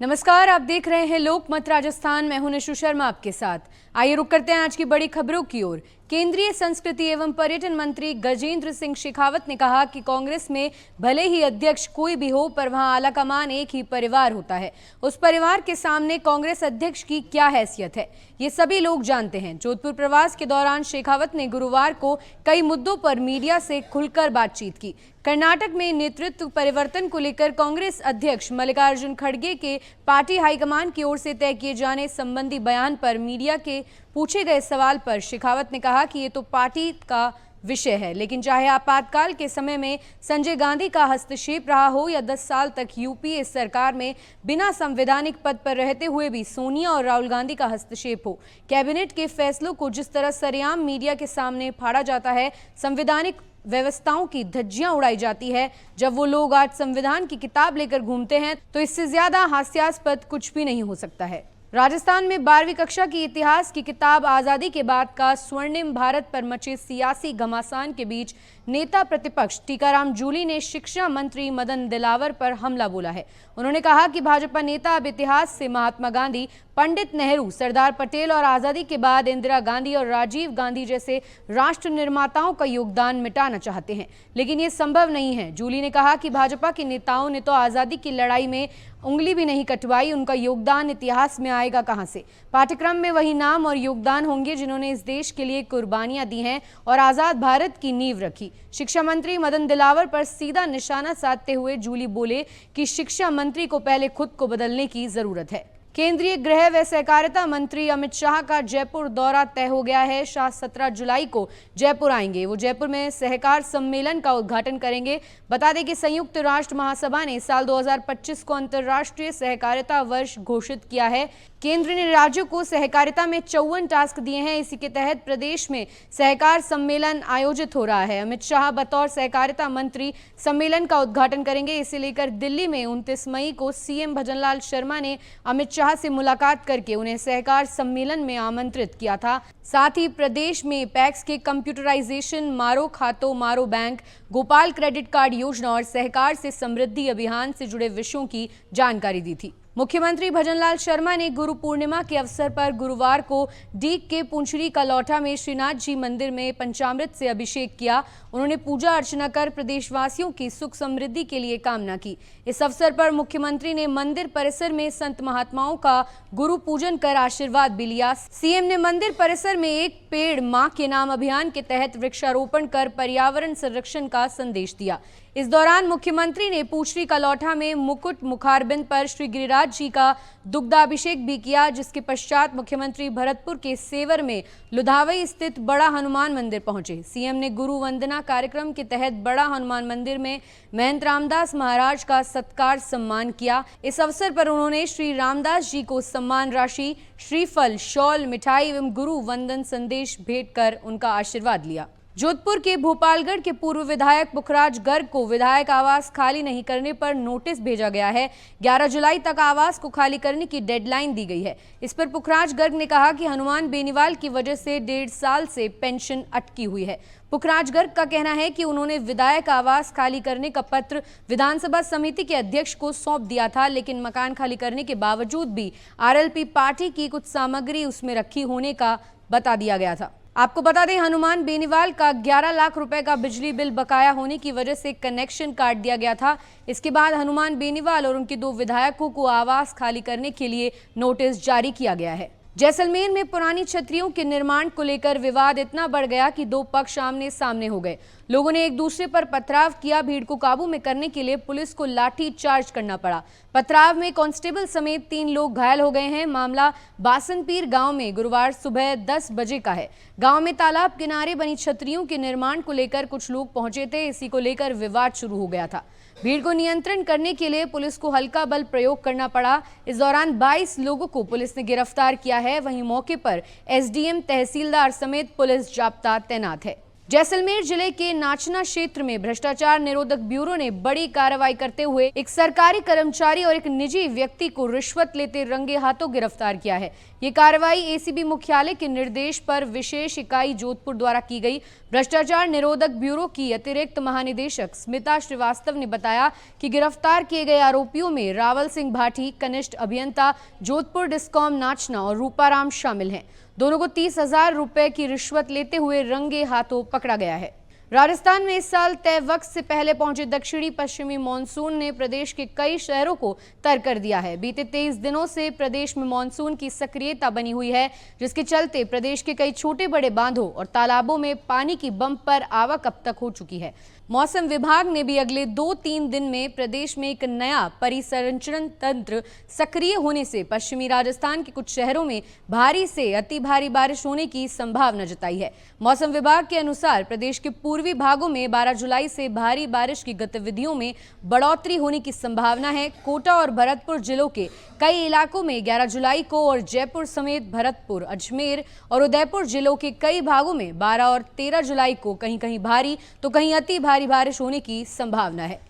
नमस्कार, आप देख रहे हैं लोकमत राजस्थान। मैं हूं निशु शर्मा आपके साथ। आइए रुक करते हैं आज की बड़ी खबरों की ओर। केंद्रीय संस्कृति एवं पर्यटन मंत्री गजेंद्र सिंह शेखावत ने कहा कि कांग्रेस में भले ही अध्यक्ष कोई भी हो, पर वहां आलाकमान एक ही परिवार होता है। उस परिवार के सामने कांग्रेस अध्यक्ष की क्या हैसियत है, ये सभी लोग जानते हैं। जोधपुर प्रवास के दौरान शेखावत ने गुरुवार को कई मुद्दों पर मीडिया से खुलकर बातचीत की। कर्नाटक में नेतृत्व परिवर्तन को लेकर कांग्रेस अध्यक्ष मल्लिकार्जुन खड़गे के पार्टी हाईकमान की ओर से तय किए जाने संबंधी बयान पर मीडिया के पूछे गए सवाल पर शेखावत ने कहा कि ये तो पार्टी का विषय है, लेकिन चाहे आपातकाल के समय में संजय गांधी का हस्तक्षेप रहा हो या 10 साल तक यूपीए सरकार में बिना संवैधानिक पद पर रहते हुए भी सोनिया और राहुल गांधी का हस्तक्षेप हो, कैबिनेट के फैसलों को जिस तरह सरेआम मीडिया के सामने फाड़ा जाता है, संवैधानिक व्यवस्थाओं की धज्जियां उड़ाई जाती है, जब वो लोग आज संविधान की किताब लेकर घूमते हैं तो इससे ज्यादा हास्यास्पद कुछ भी नहीं हो सकता है। राजस्थान में 12वीं कक्षा की इतिहास की किताब आजादी के बाद का स्वर्णिम भारत पर मचे सियासी घमासान के बीच नेता प्रतिपक्ष टीकाराम जूली ने शिक्षा मंत्री मदन दिलावर पर हमला बोला है। उन्होंने कहा कि भाजपा नेता अब इतिहास से महात्मा गांधी, पंडित नेहरू, सरदार पटेल और आजादी के बाद इंदिरा गांधी और राजीव गांधी जैसे राष्ट्र निर्माताओं का योगदान मिटाना चाहते हैं, लेकिन ये संभव नहीं है। जूली ने कहा कि भाजपा के नेताओं ने तो आजादी की लड़ाई में उंगली भी नहीं कटवाई, उनका योगदान इतिहास में आएगा कहां से। पाठ्यक्रम में वही नाम और योगदान होंगे जिन्होंने इस देश के लिए कुर्बानियां दी हैं और आजाद भारत की नींव रखी। शिक्षा मंत्री मदन दिलावर पर सीधा निशाना साधते हुए जूली बोले कि शिक्षा मंत्री को पहले खुद को बदलने की जरूरत है। केंद्रीय गृह व सहकारिता मंत्री अमित शाह का जयपुर दौरा तय हो गया है। शाह 17 जुलाई को जयपुर आएंगे। वो जयपुर में सहकार सम्मेलन का उद्घाटन करेंगे। बता दें कि संयुक्त राष्ट्र महासभा ने साल 2025 को अंतर्राष्ट्रीय सहकारिता वर्ष घोषित किया है। केंद्र ने राज्यों को सहकारिता में 54 टास्क दिए हैं। इसी के तहत प्रदेश में सहकार सम्मेलन आयोजित हो रहा है। अमित शाह बतौर सहकारिता मंत्री सम्मेलन का उद्घाटन करेंगे। इसे लेकर दिल्ली में 29 मई को सीएम भजनलाल शर्मा ने अमित शाह से मुलाकात करके उन्हें सहकार सम्मेलन में आमंत्रित किया था। साथ ही प्रदेश में पैक्स के कंप्यूटराइजेशन, मारो खातो मारो बैंक, गोपाल क्रेडिट कार्ड योजना और सहकार से समृद्धि अभियान से जुड़े विषयों की जानकारी दी थी। मुख्यमंत्री भजनलाल शर्मा ने गुरु पूर्णिमा के अवसर पर गुरुवार को डीग के पुंचरी का लौठा में श्रीनाथ जी मंदिर में पंचामृत से अभिषेक किया। उन्होंने पूजा अर्चना कर प्रदेशवासियों की सुख समृद्धि के लिए कामना की। इस अवसर पर मुख्यमंत्री ने मंदिर परिसर में संत महात्माओं का गुरु पूजन कर आशीर्वाद भी लिया। सीएम ने मंदिर परिसर में एक पेड़ मां के नाम अभियान के तहत वृक्षारोपण कर पर्यावरण संरक्षण का संदेश दिया। इस दौरान मुख्यमंत्री ने पूंचरी का लौठा में मुकुट मुखारबिंद पर श्री गिरिराज जी का दुग्धाभिषेक भी किया, जिसके पश्चात मुख्यमंत्री भरतपुर के सेवर में लुधावई स्थित बड़ा हनुमान मंदिर पहुंचे। सीएम ने गुरु वंदना कार्यक्रम के तहत बड़ा हनुमान मंदिर में महंत रामदास महाराज का सत्कार सम्मान किया। इस अवसर पर उन्होंने श्री रामदास जी को सम्मान राशि, श्रीफल, शॉल, मिठाई एवं गुरु वंदन संदेश भेंट कर उनका आशीर्वाद लिया। जोधपुर के भोपालगढ़ के पूर्व विधायक पुखराज गर्ग को विधायक आवास खाली नहीं करने पर नोटिस भेजा गया है। 11 जुलाई तक आवास को खाली करने की डेडलाइन दी गई है। इस पर पुखराज गर्ग ने कहा कि हनुमान बेनीवाल की वजह से 1.5 साल से पेंशन अटकी हुई है। पुखराज गर्ग का कहना है कि उन्होंने विधायक आवास खाली करने का पत्र विधानसभा समिति के अध्यक्ष को सौंप दिया था, लेकिन मकान खाली करने के बावजूद भी आरएलपी पार्टी की कुछ सामग्री उसमें रखी होने का बता दिया गया था। आपको बता दें, हनुमान बेनीवाल का 11 लाख रुपए का बिजली बिल बकाया होने की वजह से कनेक्शन काट दिया गया था। इसके बाद हनुमान बेनीवाल और उनके 2 विधायकों को आवास खाली करने के लिए नोटिस जारी किया गया है। जैसलमेर में पुरानी छतरियों के निर्माण को लेकर विवाद इतना बढ़ गया कि 2 पक्ष आमने सामने हो गए। लोगों ने एक दूसरे पर पथराव किया। भीड़ को काबू में करने के लिए पुलिस को लाठी चार्ज करना पड़ा। पथराव में कांस्टेबल समेत 3 लोग घायल हो गए हैं। मामला बासनपीर गांव में गुरुवार सुबह 10 बजे का है। गांव में तालाब किनारे बनी छतरियों के निर्माण को लेकर कुछ लोग पहुंचे थे। इसी को लेकर विवाद शुरू हो गया था। भीड़ को नियंत्रण करने के लिए पुलिस को हल्का बल प्रयोग करना पड़ा। इस दौरान 22 लोगों को पुलिस ने गिरफ्तार किया है। वहीं मौके पर एसडीएम, तहसीलदार समेत पुलिस जाब्ता तैनात है। जैसलमेर जिले के नाचना क्षेत्र में भ्रष्टाचार निरोधक ब्यूरो ने बड़ी कार्रवाई करते हुए एक सरकारी कर्मचारी और एक निजी व्यक्ति को रिश्वत लेते रंगे हाथों गिरफ्तार किया है। ये कार्रवाई एसीबी मुख्यालय के निर्देश पर विशेष इकाई जोधपुर द्वारा की गई। भ्रष्टाचार निरोधक ब्यूरो की अतिरिक्त महानिदेशक स्मिता श्रीवास्तव ने बताया कि गिरफ्तार किए गए आरोपियों में रावल सिंह भाटी, कनिष्ठ अभियंता, जोधपुर डिस्कॉम नाचना और रूपाराम शामिल हैं। दोनों को 30,000 रुपए की रिश्वत लेते हुए रंगे हाथों पकड़ा गया है। राजस्थान में इस साल तय वक्त से पहले पहुंचे दक्षिणी पश्चिमी मानसून ने प्रदेश के कई शहरों को तर कर दिया है। बीते 23 दिनों से प्रदेश में मानसून की सक्रियता बनी हुई है, जिसके चलते प्रदेश के कई छोटे बड़े बांधों और तालाबों में पानी की बम्पर आवक अब तक हो चुकी है। मौसम विभाग ने भी अगले 2-3 दिन में प्रदेश में एक नया परिसंचरण तंत्र सक्रिय होने से पश्चिमी राजस्थान के कुछ शहरों में भारी से अति भारी बारिश होने की संभावना जताई है। मौसम विभाग के अनुसार प्रदेश के पूर्वी भागों में 12 जुलाई से भारी बारिश की गतिविधियों में बढ़ोतरी होने की संभावना है। कोटा और भरतपुर जिलों के कई इलाकों में 11 जुलाई को और जयपुर समेत भरतपुर, अजमेर और उदयपुर जिलों के कई भागों में 12 और 13 जुलाई को कहीं कहीं भारी तो कहीं अति भारी बारिश होने की संभावना है।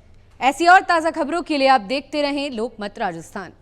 ऐसी और ताजा खबरों के लिए आप देखते रहें लोकमत राजस्थान।